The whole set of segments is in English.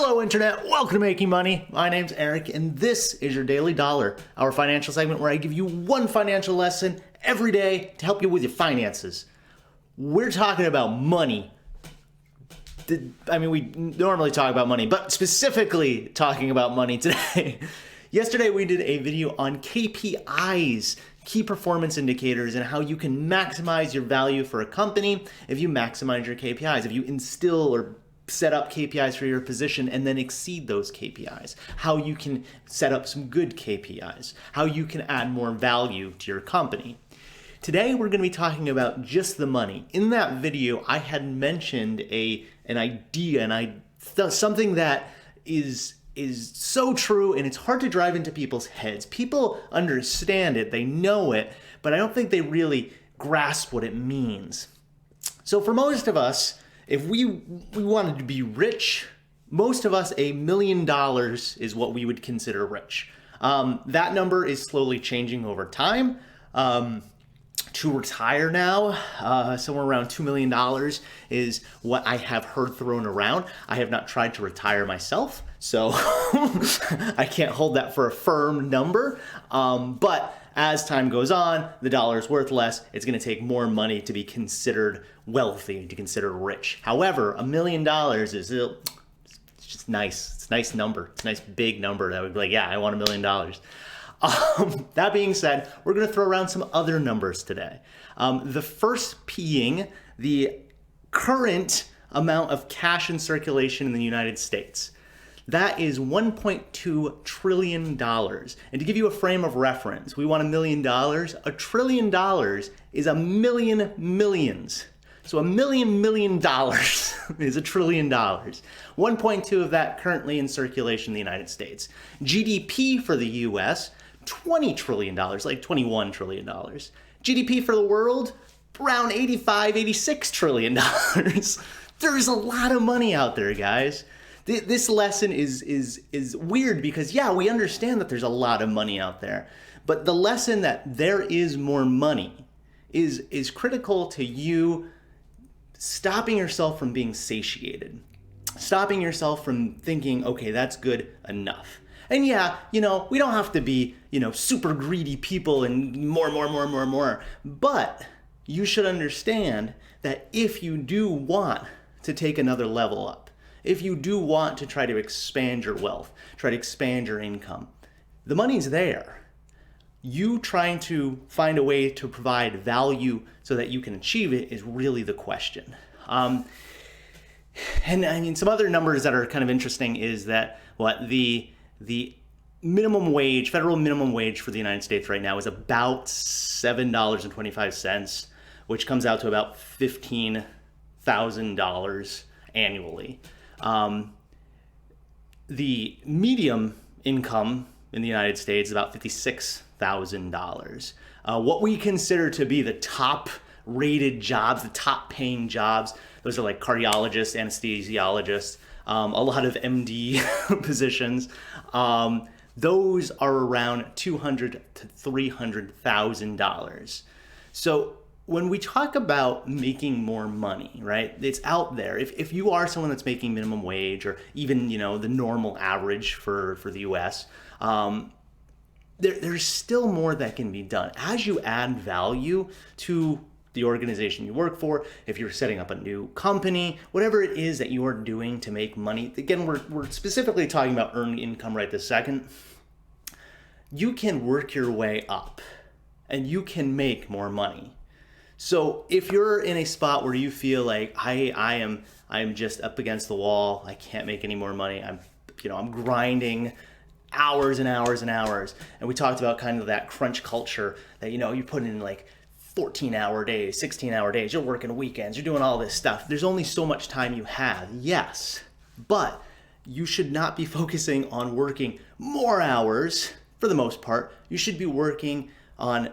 Hello Internet, welcome to Making Money. My name's Eric and this is your Daily Dollar, our financial segment where I give you one financial lesson every day to help you with your finances. We're talking about money. We normally talk about money, but specifically talking about money today. Yesterday we did a video on KPIs, key performance indicators, and how you can maximize your value for a company if you maximize your KPIs, if you instill or set up KPIs for your position and then exceed those KPIs, how you can set up some good KPIs, how you can add more value to your company. Today we're going to be talking about just the money. In that video, I had mentioned an idea something that is so true, and it's hard to drive into people's heads. People understand it, they know it, but I don't think they really grasp what it means. So for most of us, if we wanted to be rich, most of us, $1 million is what we would consider rich. That number is slowly changing over time. To retire now, somewhere around $2 million is what I have heard thrown around. I have not tried to retire myself, so I can't hold that for a firm number. But as time goes on, the dollar is worth less. It's going to take more money to be considered wealthy, to consider rich. However, $1 million is just nice. It's a nice number. It's a nice big number that would be like, yeah, I want $1 million. That being said, we're going to throw around some other numbers today. The first being the current amount of cash in circulation in the United States. That is $1.2 trillion. And to give you a frame of reference, we want $1 million. $1 trillion is a million millions. So $1 million is $1 trillion. 1.2 of that currently in circulation in the United States. GDP for the US, $20 trillion, like $21 trillion. GDP for the world, around $86 trillion. There's a lot of money out there, guys. This lesson is weird because, yeah, we understand that there's a lot of money out there, but the lesson that there is more money is critical to you stopping yourself from being satiated, stopping yourself from thinking, okay, that's good enough. And yeah, we don't have to be, super greedy people and more, but you should understand that if you do want to take another level up, if you do want to try to expand your wealth, try to expand your income, the money's there. You trying to find a way to provide value so that you can achieve it is really the question. And some other numbers that are kind of interesting is that the minimum wage, federal minimum wage for the United States right now is about $7.25, which comes out to about $15,000 annually. The medium income in the United States is about $56,000. What we consider to be the top rated jobs, the top paying jobs, those are like cardiologists, anesthesiologists, a lot of MD positions. Those are around $200,000 to $300,000. So when we talk about making more money, right, it's out there. If you are someone that's making minimum wage or even, the normal average for the US, there's still more that can be done. As you add value to the organization you work for, if you're setting up a new company, whatever it is that you are doing to make money, again, we're specifically talking about earned income right this second, you can work your way up and you can make more money. So if you're in a spot where you feel like I'm just up against the wall, I can't make any more money, I'm grinding hours and hours and hours, and we talked about kind of that crunch culture that you put in like 14-hour days, 16-hour days, you're working weekends, you're doing all this stuff. There's only so much time you have, yes, but you should not be focusing on working more hours for the most part. You should be working on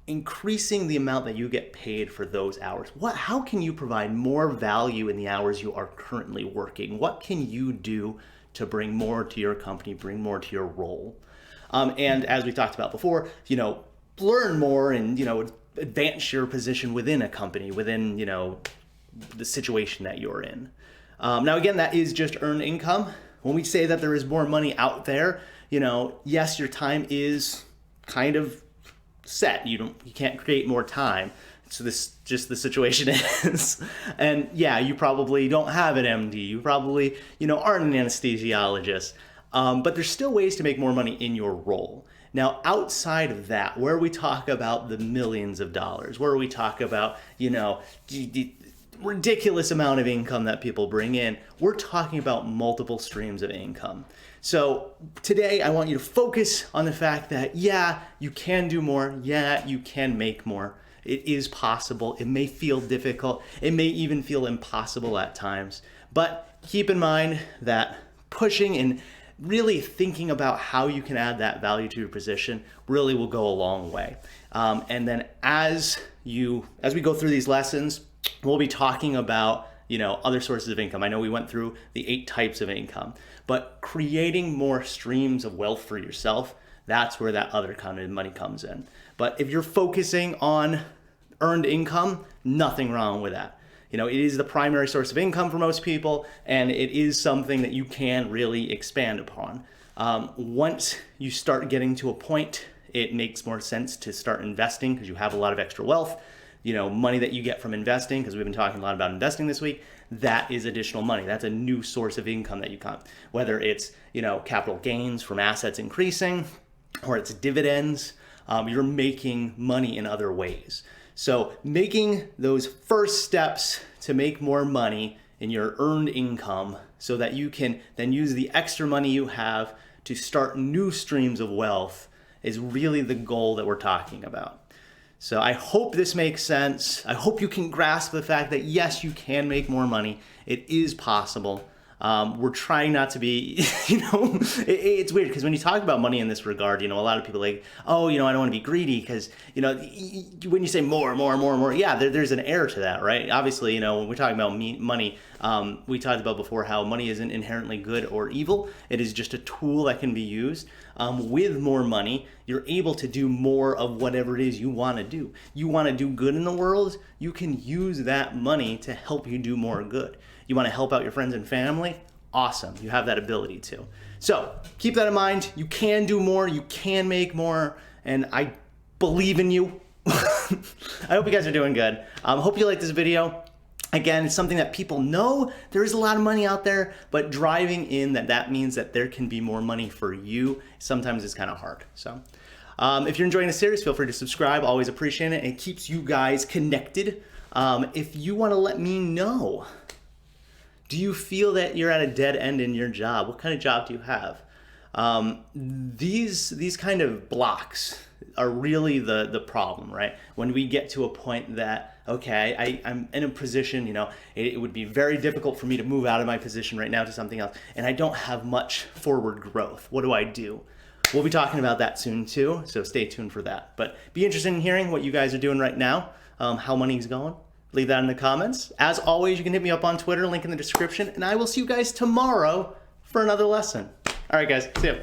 increasing the amount that you get paid for those hours. How can you provide more value in the hours you are currently working? What can you do to bring more to your company, bring more to your role? And as we talked about before, learn more and, advance your position within a company, within, the situation that you're in. Now, again, that is just earned income. When we say that there is more money out there, you know, yes, your time is kind of set. You can't create more time. So this just the situation is. And yeah, you probably don't have an MD. You probably, you know, aren't an anesthesiologist. But there's still ways to make more money in your role. Now, outside of that, where we talk about the millions of dollars, where we talk about, you know, the ridiculous amount of income that people bring in, we're talking about multiple streams of income. So today I want you to focus on the fact that, yeah, you can do more. Yeah, you can make more. It is possible. It may feel difficult. It may even feel impossible at times. But keep in mind that pushing and really thinking about how you can add that value to your position really will go a long way. And then as we go through these lessons, we'll be talking about, you know, other sources of income. I know we went through the 8 types of income, but creating more streams of wealth for yourself, that's where that other kind of money comes in. But if you're focusing on earned income, nothing wrong with that. You know, it is the primary source of income for most people, and it is something that you can really expand upon. Once you start getting to a point, it makes more sense to start investing because you have a lot of extra wealth. You know, money that you get from investing, because we've been talking a lot about investing this week, that is additional money. That's a new source of income that you got. Whether it's, you know, capital gains from assets increasing, or it's dividends, you're making money in other ways. So making those first steps to make more money in your earned income so that you can then use the extra money you have to start new streams of wealth is really the goal that we're talking about. So I hope this makes sense. I hope you can grasp the fact that yes, you can make more money. It is possible. We're trying not to be, you know, it's weird because when you talk about money in this regard, you know, a lot of people are like, oh, you know, I don't want to be greedy because, you know, when you say more, yeah, there's an error to that, right? Obviously, you know, when we're talking about money, we talked about before how money isn't inherently good or evil. It is just a tool that can be used. With more money, you're able to do more of whatever it is you want to do. You want to do good in the world, you can use that money to help you do more good. You want to help out your friends and family? Awesome, you have that ability to. So keep that in mind. You can do more, you can make more, and I believe in you. I hope you guys are doing good. Hope you like this video. Again, it's something that people know there is a lot of money out there, but driving in that means that there can be more money for you. Sometimes it's kind of hard. So if you're enjoying the series, feel free to subscribe. Always appreciate it. It keeps you guys connected. If you want to let me know, do you feel that you're at a dead end in your job? What kind of job do you have? These kind of blocks are really the problem, right? When we get to a point that, okay, I'm in a position, you know, it would be very difficult for me to move out of my position right now to something else, and I don't have much forward growth. What do I do? We'll be talking about that soon too, so stay tuned for that. But be interested in hearing what you guys are doing right now, how money's going. Leave that in the comments. As always, you can hit me up on Twitter, link in the description, and I will see you guys tomorrow for another lesson. All right, guys, see ya.